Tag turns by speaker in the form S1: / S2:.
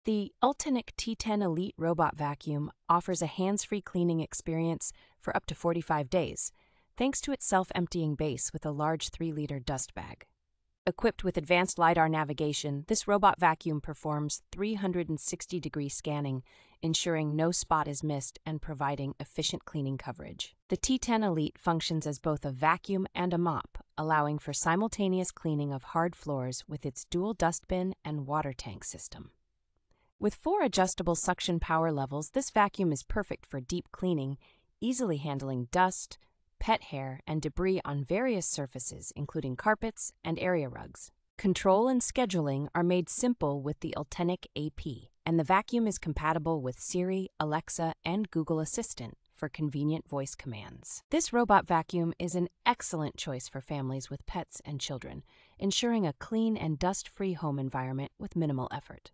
S1: The Ultinic T10 Elite Robot Vacuum offers a hands-free cleaning experience for up to 45 days, thanks to its self-emptying base with a large 3-liter dust bag. Equipped with advanced LiDAR navigation, this robot vacuum performs 360-degree scanning, ensuring no spot is missed and providing efficient cleaning coverage. The T10 Elite functions as both a vacuum and a mop, allowing for simultaneous cleaning of hard floors with its dual dustbin and water tank system. With 4 adjustable suction power levels, this vacuum is perfect for deep cleaning, easily handling dust, pet hair, and debris on various surfaces, including carpets and area rugs. Control and scheduling are made simple with the Ultinic AP, and the vacuum is compatible with Siri, Alexa, and Google Assistant for convenient voice commands. This robot vacuum is an excellent choice for families with pets and children, ensuring a clean and dust-free home environment with minimal effort.